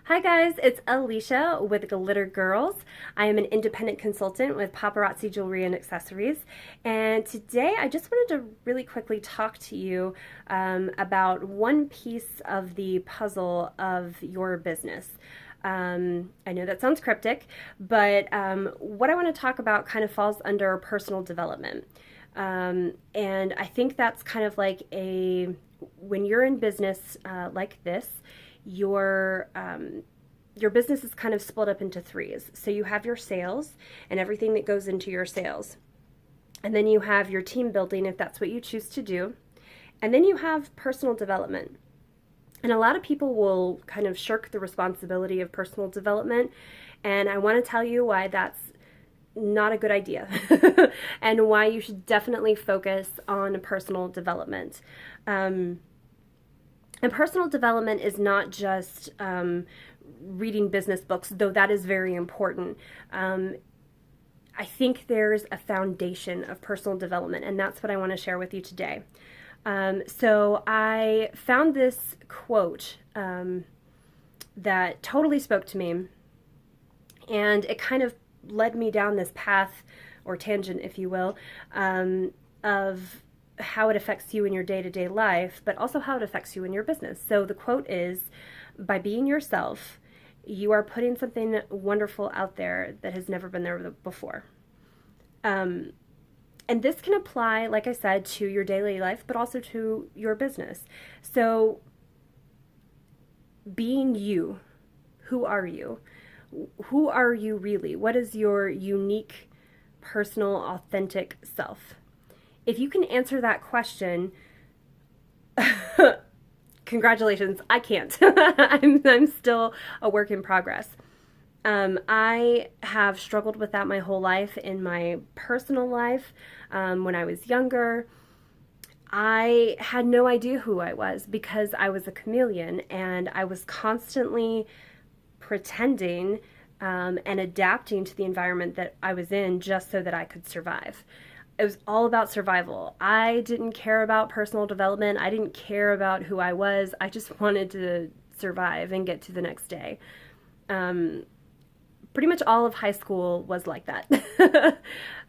Hi guys, it's Alicia with Glitter Girls. I am an independent consultant with Paparazzi Jewelry and Accessories, and today I just wanted to really quickly talk to you about one piece of the puzzle of your business. I know that sounds cryptic, but what I want to talk about kind of falls under personal development. And I think that's kind of like when you're in business like this, your your business is kind of split up into threes. So you have your sales and everything that goes into your sales. And then you have your team building if that's what you choose to do. And then you have personal development. And a lot of people will kind of shirk the responsibility of personal development. And I want to tell you why that's not a good idea and why you should definitely focus on personal development. And personal development is not just reading business books, though that is very important. I think there's a foundation of personal development, and that's what I want to share with you today. So I found this quote that totally spoke to me, and it kind of led me down this path or tangent, if you will, of how it affects you in your day-to-day life, but also how it affects you in your business. So the quote is, by being yourself, you are putting something wonderful out there that has never been there before. And this can apply, like I said, to your daily life, but also to your business. So being you, who are you? Who are you really? What is your unique, personal, authentic self? If you can answer that question, congratulations, I can't. I'm still a work in progress. I have struggled with that my whole life. In my personal life, when I was younger, I had no idea who I was because I was a chameleon and I was constantly pretending and adapting to the environment that I was in just so that I could survive. It was all about survival. I didn't care about personal development. I didn't care about who I was. I just wanted to survive and get to the next day. Pretty much all of high school was like that.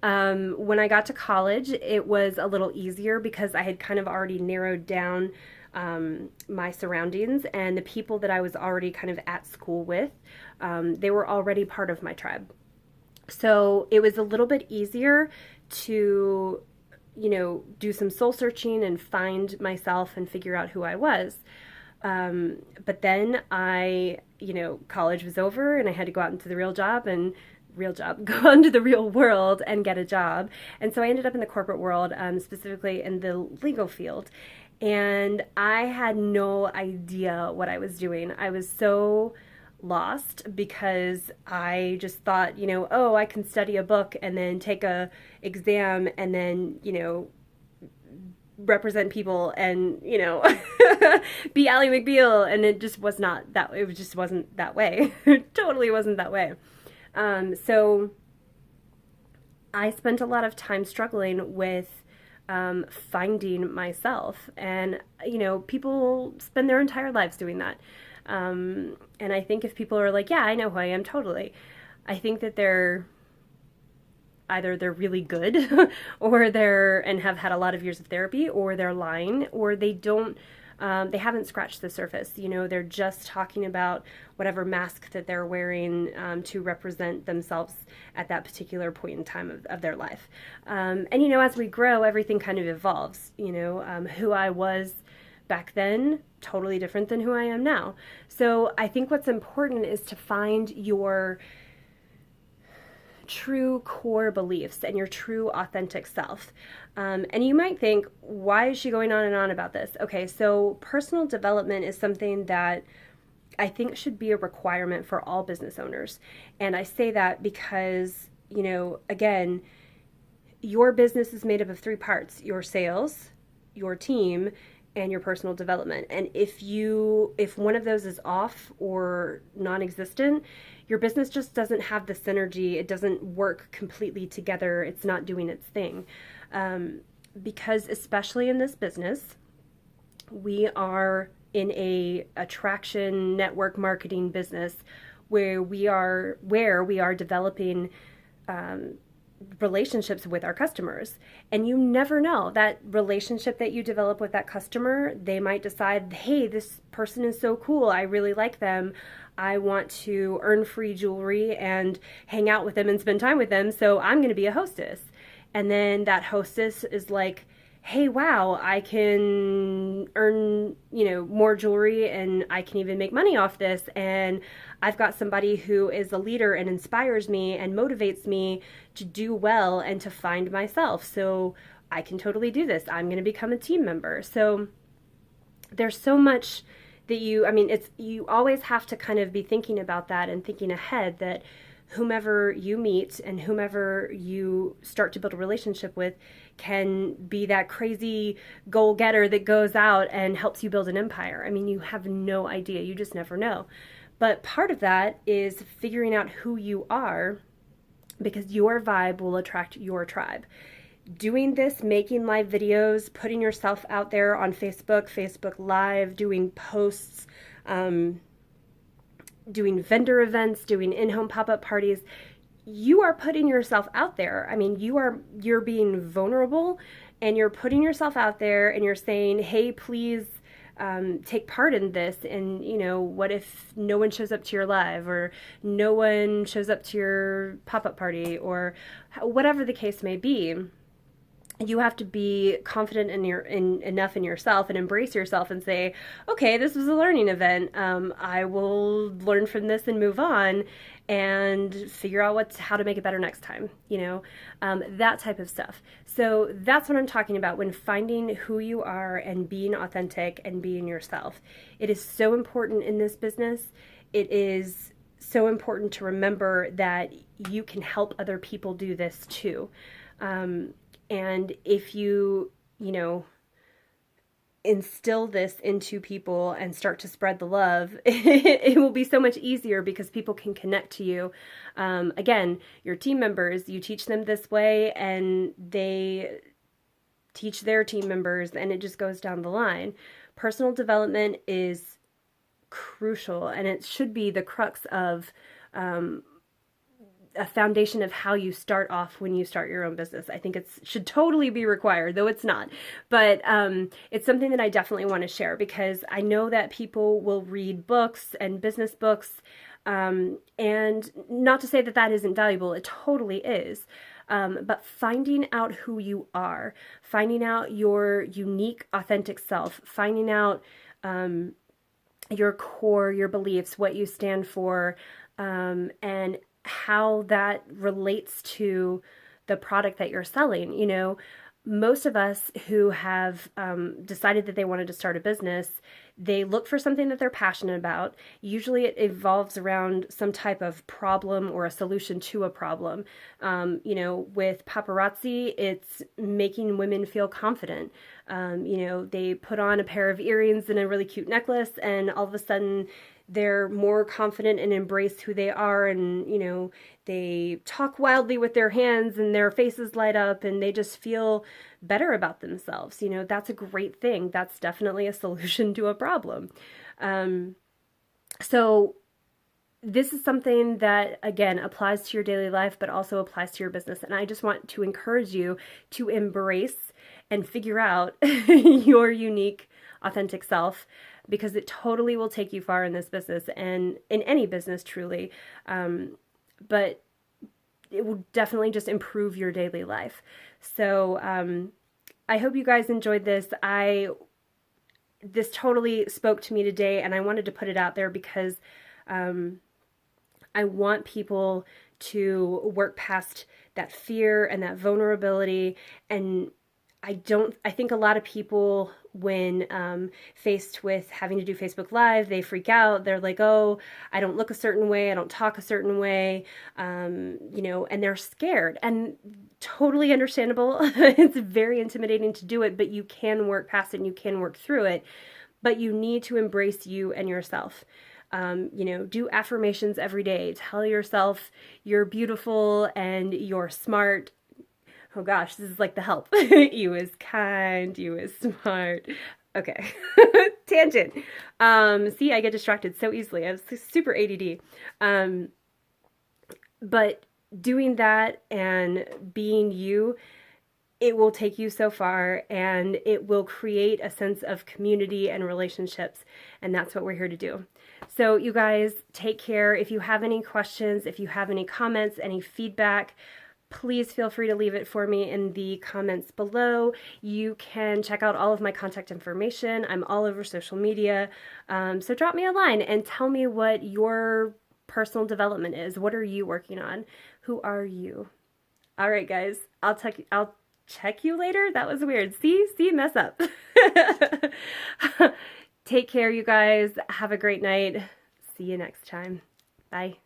When I got to college, it was a little easier because I had kind of already narrowed down my surroundings, and the people that I was already kind of at school with, they were already part of my tribe. So it was a little bit easier to, do some soul searching and find myself and figure out who I was. But then college was over and I had to go out into the go out into the real world and get a job. And so I ended up in the corporate world, specifically in the legal field. And I had no idea what I was doing. I was so lost because I just thought, I can study a book and then take a exam and then, represent people and, be Ally McBeal. And it just was not that, it just wasn't that way. It totally wasn't that way. So I spent a lot of time struggling with finding myself. And, people spend their entire lives doing that. And I think if people are like, yeah, I know who I am, totally. I think that either they're really good or and have had a lot of years of therapy, or they're lying, or they haven't scratched the surface. They're just talking about whatever mask that they're wearing to represent themselves at that particular point in time of their life. And, as we grow, everything kind of evolves. Who I was back then, totally different than who I am now. So I think what's important is to find your true core beliefs and your true authentic self. And you might think, why is she going on and on about this? Okay, so personal development is something that I think should be a requirement for all business owners. And I say that because, again, your business is made up of three parts: your sales, your team, and your personal development. And if one of those is off or non-existent, your business just doesn't have the synergy. It doesn't work completely together. It's not doing its thing. Because especially in this business, we are in a attraction network marketing business where we are developing relationships with our customers. And you never know, that relationship that you develop with that customer, they might decide, hey, this person is so cool, I really like them, I want to earn free jewelry and hang out with them and spend time with them, so I'm going to be a hostess. And then that hostess is like, hey, wow, I can earn, more jewelry, and I can even make money off this. And I've got somebody who is a leader and inspires me and motivates me to do well and to find myself. So I can totally do this. I'm going to become a team member. So there's so much that you always have to kind of be thinking about that and thinking ahead, that whomever you meet and whomever you start to build a relationship with can be that crazy goal-getter that goes out and helps you build an empire. I mean, you have no idea. You just never know. But part of that is figuring out who you are, because your vibe will attract your tribe. Doing this, making live videos, putting yourself out there on Facebook Live, doing posts, doing vendor events, doing in-home pop-up parties, you are putting yourself out there. I mean, you're being vulnerable, and you're putting yourself out there, and you're saying, hey, please take part in this. And what if no one shows up to your live, or no one shows up to your pop-up party, or whatever the case may be? You have to be confident enough in yourself and embrace yourself and say, okay, this was a learning event. I will learn from this and move on and figure out how to make it better next time, that type of stuff. So that's what I'm talking about when finding who you are and being authentic and being yourself. It is so important in this business. It is so important to remember that you can help other people do this too. And if you instill this into people and start to spread the love, it will be so much easier because people can connect to you. Again, your team members, you teach them this way and they teach their team members, and it just goes down the line. Personal development is crucial, and it should be the crux of a foundation of how you start off when you start your own business. I think it should totally be required, though it's not. But it's something that I definitely want to share, because I know that people will read books and business books, and not to say that that isn't valuable, it totally is. But finding out who you are, finding out your unique, authentic self, finding out your core, your beliefs, what you stand for, and how that relates to the product that you're selling. Most of us who have decided that they wanted to start a business, they look for something that they're passionate about. Usually it evolves around some type of problem or a solution to a problem. With Paparazzi, it's making women feel confident. They put on a pair of earrings and a really cute necklace, and all of a sudden they're more confident and embrace who they are, and they talk wildly with their hands and their faces light up and they just feel better about themselves. That's a great thing. That's definitely a solution to a problem. So this is something that, again, applies to your daily life, but also applies to your business. And I just want to encourage you to embrace and figure out your unique, authentic self, because it totally will take you far in this business and in any business, truly. But it will definitely just improve your daily life. So I hope you guys enjoyed this. This totally spoke to me today, and I wanted to put it out there because I want people to work past that fear and that vulnerability. And I think a lot of people, when faced with having to do Facebook Live, they freak out. They're like, oh, I don't look a certain way, I don't talk a certain way, and they're scared. And totally understandable. It's very intimidating to do it, but you can work past it and you can work through it. But you need to embrace you and yourself. Do affirmations every day. Tell yourself you're beautiful and you're smart. Oh gosh, this is like The Help. You is kind, you is smart. Okay. Tangent. See, I get distracted so easily. I was super ADD. But doing that and being you, it will take you so far, and it will create a sense of community and relationships, and that's what we're here to do. So you guys, take care. If you have any questions, if you have any comments, any feedback, please feel free to leave it for me in the comments below. You can check out all of my contact information. I'm all over social media. So drop me a line and tell me what your personal development is. What are you working on? Who are you? All right, guys. I'll check you later. That was weird. See, mess up. Take care, you guys. Have a great night. See you next time. Bye.